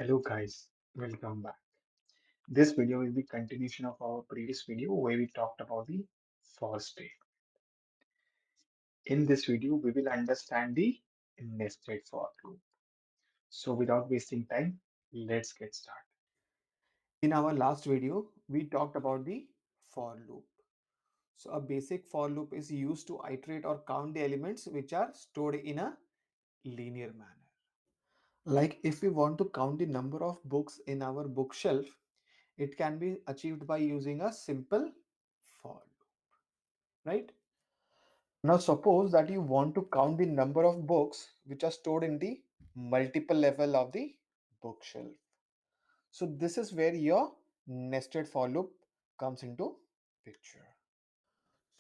Hello guys, welcome back. This video will be continuation of our previous video where we talked about the for state. In this video, we will understand the nested for loop. So without wasting time, let's get started. In our last video, we talked about the for loop. So a basic for loop is used to iterate or count the elements which are stored in a linear manner. Like if we want to count the number of books in our bookshelf, it can be achieved by using a simple for loop, right? Now suppose that you want to count the number of books which are stored in the multiple level of the bookshelf. So this is where your nested for loop comes into picture.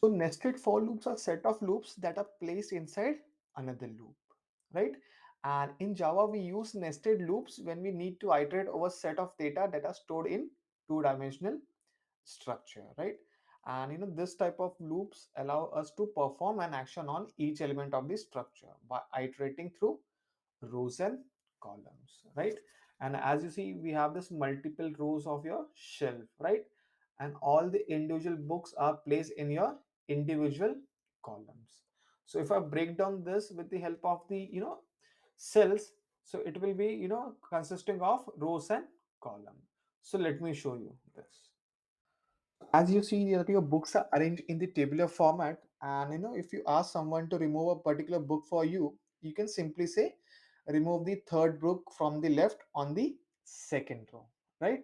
So nested for loops are set of loops that are placed inside another loop, right? And in Java, we use nested loops when we need to iterate over set of data that are stored in two-dimensional structure, right? And this type of loops allow us to perform an action on each element of the structure by iterating through rows and columns, right? And as you see, we have this multiple rows of your shelf, right? And all the individual books are placed in your individual columns. So if I break down this with the help of the cells, so it will be consisting of rows and column. So let me show you this. As you see that your books are arranged in the tabular format, and if you ask someone to remove a particular book for you, you can simply say remove the third book from the left on the second row, right?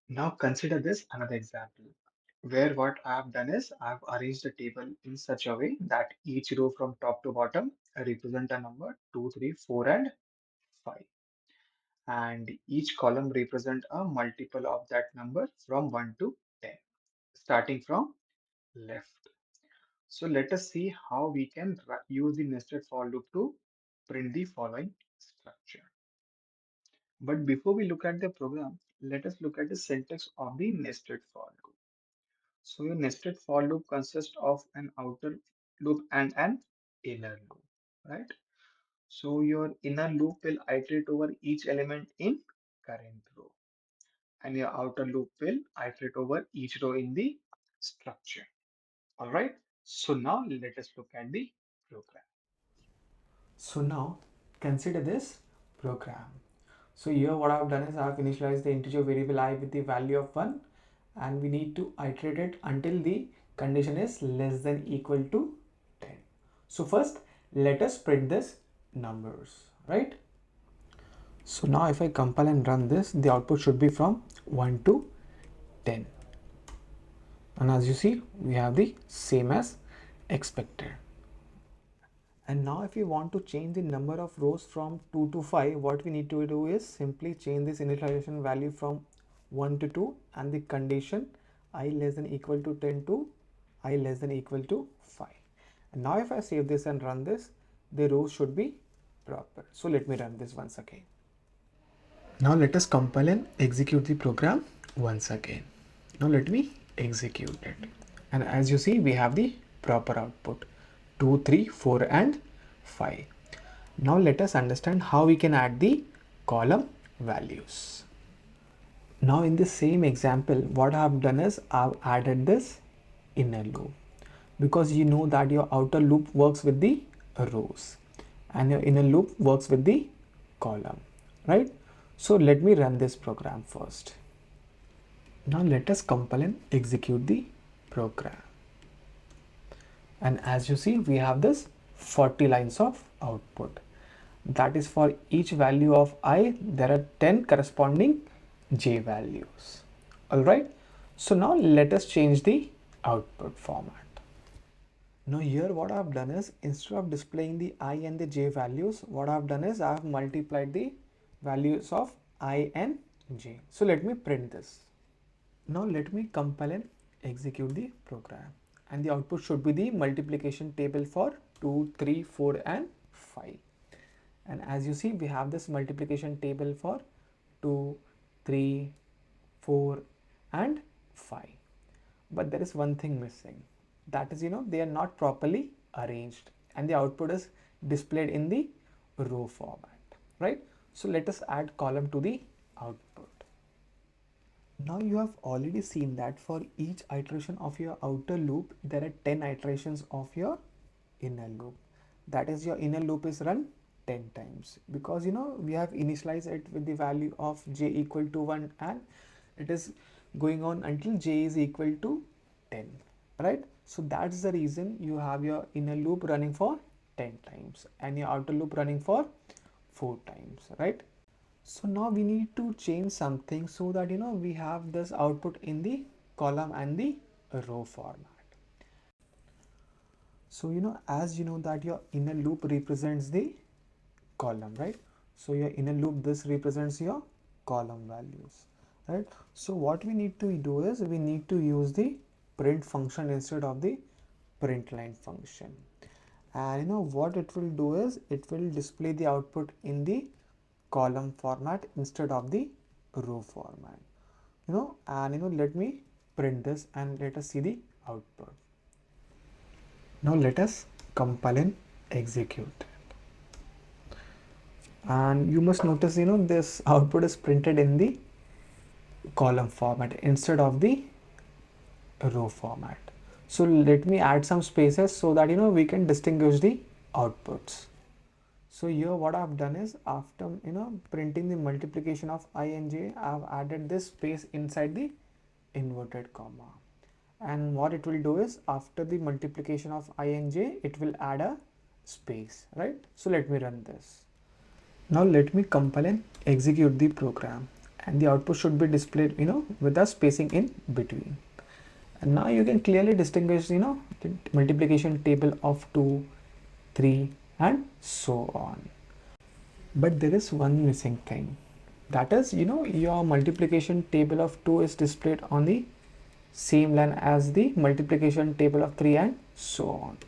Now consider this another example where what I have done is I have arranged the table in such a way that each row from top to bottom represent a number 2, 3, 4, and 5. And each column represent a multiple of that number from 1 to 10, starting from left. So let us see how we can use the nested for loop to print the following structure. But before we look at the program, let us look at the syntax of the nested for loop. So your nested for loop consists of an outer loop and an inner loop, right? So your inner loop will iterate over each element in current row, and your outer loop will iterate over each row in the structure. All right. So now let us look at the program. So now consider this program. So here what I've done is I've initialized the integer variable I with the value of 1, and we need to iterate it until the condition is less than equal to 10. So first let us print this numbers, right? So now if I compile and run this, the output should be from 1 to 10. And as you see, we have the same as expected. And now if you want to change the number of rows from 2 to 5, what we need to do is simply change this initialization value from 1 to 2 and the condition I less than equal to 10 to I less than equal to 5. And now if I save this and run this, the rows should be proper. So let me run this once again. Now let us compile and execute the program once again. Now let me execute it. And as you see, we have the proper output 2, 3, 4 and 5. Now let us understand how we can add the column values. Now in the same example, what I have done is I've added this inner loop, because you know that your outer loop works with the rows and your inner loop works with the column, right? So let me run this program first. Now let us compile and execute the program. And as you see, we have this 40 lines of output. That is for each value of I, there are 10 corresponding j values. All right. So now let us change the output format. Now here what I've done is, instead of displaying the I and the j values, what I've done is I've multiplied the values of I and j. So let me print this. Now let me compile and execute the program, and the output should be the multiplication table for 2, 3, 4 and 5. And as you see, we have this multiplication table for 2, 3, 4 and 5. But there is one thing missing. That is, they are not properly arranged and the output is displayed in the row format, right? So let us add column to the output. Now you have already seen that for each iteration of your outer loop, there are 10 iterations of your inner loop. That is, your inner loop is run 10 times, because we have initialized it with the value of j equal to 1, and it is going on until j is equal to 10, right? So that's the reason you have your inner loop running for 10 times and your outer loop running for 4 times, right? So now we need to change something so that we have this output in the column and the row format. So as you know that your inner loop represents the column, right? So your inner loop, this represents your column values, right? So what we need to do is we need to use the print function instead of the print line function. And what it will do is it will display the output in the column format instead of the row format, and let me print this and let us see the output. Now let us compile and execute, and you must notice this output is printed in the column format instead of the row format. So let me add some spaces so that we can distinguish the outputs. So here what I've done is, after printing the multiplication of I and j, I've added this space inside the inverted comma. And what it will do is, after the multiplication of I and j, it will add a space, right? So let me run this. Now let me compile and execute the program, and the output should be displayed with a spacing in between. And now you can clearly distinguish the multiplication table of 2, 3 and so on. But there is one missing thing. That is, your multiplication table of 2 is displayed on the same line as the multiplication table of 3 and so on.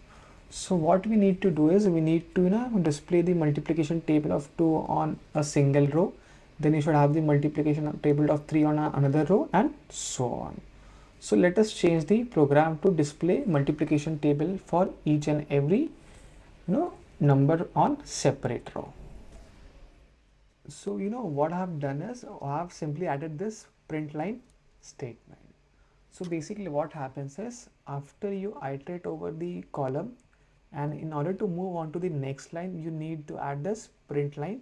So what we need to do is we need to display the multiplication table of 2 on a single row. Then you should have the multiplication table of 3 on another row and so on. So let us change the program to display multiplication table for each and every number on separate row. So what I have done is I have simply added this print line statement. So basically what happens is, after you iterate over the column, and in order to move on to the next line, you need to add this print line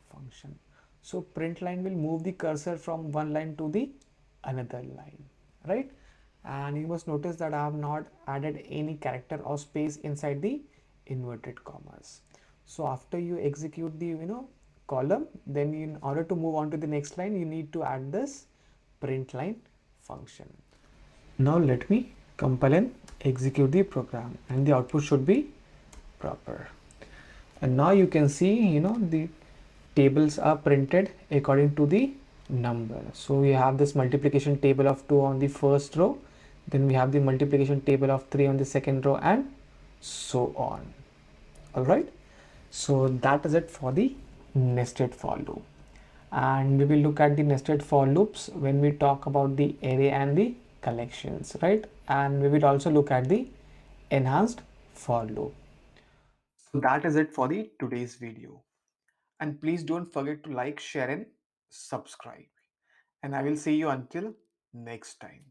function. So print line will move the cursor from one line to the another line, right? And you must notice that I have not added any character or space inside the inverted commas. So after you execute the column, then in order to move on to the next line, you need to add this print line function. Now let me compile and execute the program, and the output should be proper. And now you can see the tables are printed according to the number. So we have this multiplication table of 2 on the first row, then we have the multiplication table of 3 on the second row and so on. Alright, so that is it for the nested for loop, and we will look at the nested for loops when we talk about the array and the collections, right? And we will also look at the enhanced for loop. So that is it for the today's video, and please don't forget to like, share and subscribe, and I will see you until next time.